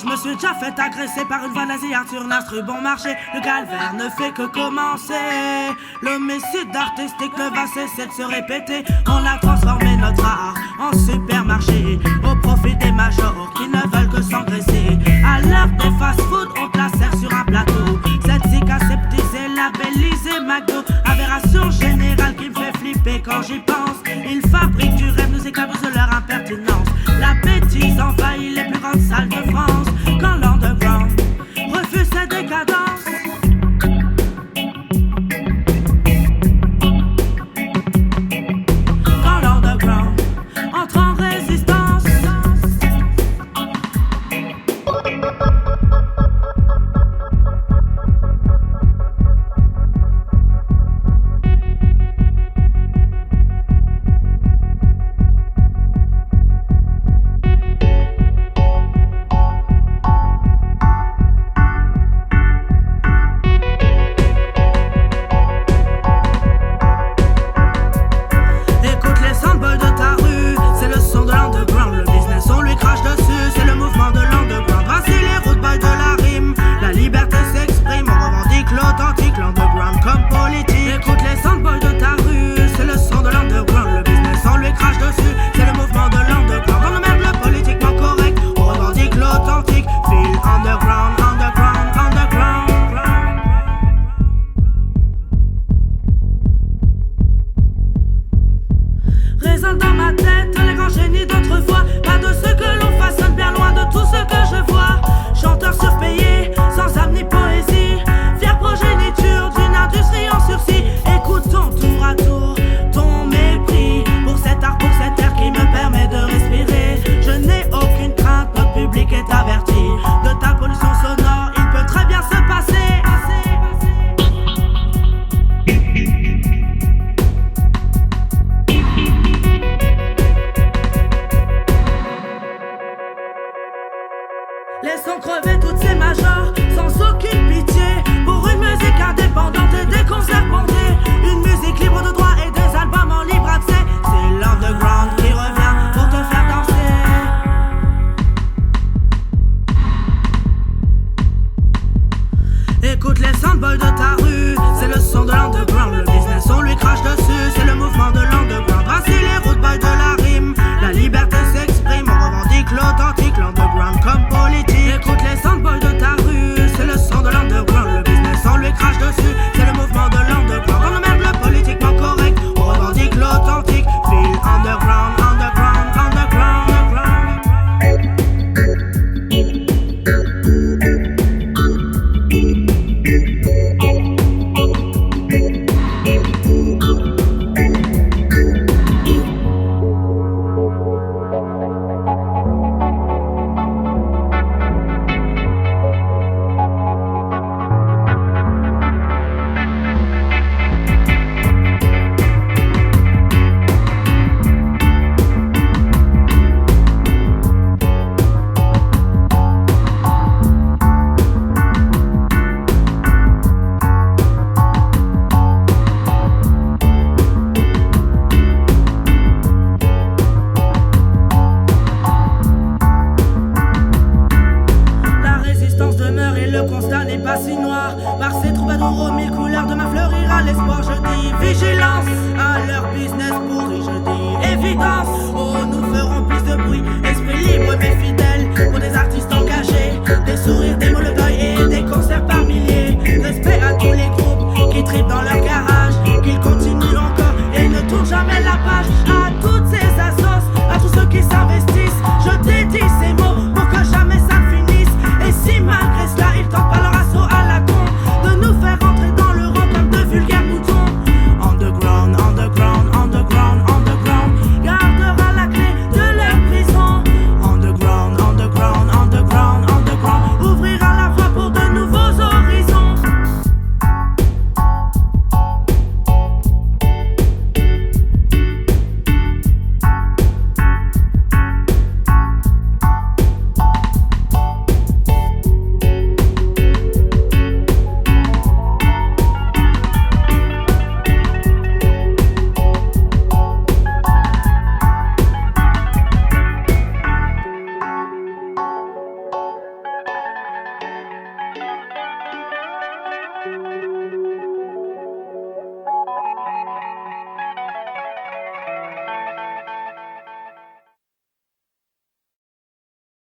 je me suis déjà fait agresser par une vanne sur l'instru bon marché. Le calvaire ne fait que commencer. L'homicide artistique ne va cesser de se répéter. On a transformé notre art en supermarché au profit des majors qui ne veulent que s'engraisser. À l'heure des fast-food, on te la sert sur un plateau. Cette zik aseptisée, labellisée McDo. Aberration générale qui me fait flipper quand j'y pense. Ils fabriquent du rêve, nous éclaboussent de leur impertinence. La bêtise envahit les plus grandes salles de France. Quand l'underground refuse cette décadence. Quand l'underground entre en résistance. Dans ma tête, les grands génies d'autrefois. Pas de ce que l'on façonne, bien loin de tout ce que je vois. Chanteur surpayé, sans âme ni poésie. Fier progéniture d'une industrie en sursis. Écoutons tour à tour ton mépris pour cet art, pour cette air qui me permet de respirer. Je n'ai aucune crainte, notre public est averti de ta pollution sonore, il peut très bien se passer. Laissons crever toutes ces majors sans aucune pitié pour une musique indépendante et des concerts bondés. Une musique libre de droit et des albums en libre accès. C'est l'underground qui revient pour te faire danser. Écoute les soundboys de ta rue, c'est le son de l'underground. Le business on lui crache dessus, c'est le mouvement de l'underground. Voici les road boys de la rime, la liberté s'exprime. On revendique l'authentique, l'underground comme politique. Écoute les soundboys de ta rue, c'est le son de l'underground. Le business on lui crache dessus, c'est le mouvement de l'underground. On emmerde le politiquement correct, on revendique l'authentique. Feel underground, underground, underground, pas si noir. Par ces troubadours aux mille couleurs, demain fleurira l'espoir. Je dis vigilance à leur business pourri. Je dis évidence, oh nous ferons plus de bruit. Esprit libre mais fidèle pour des artistes en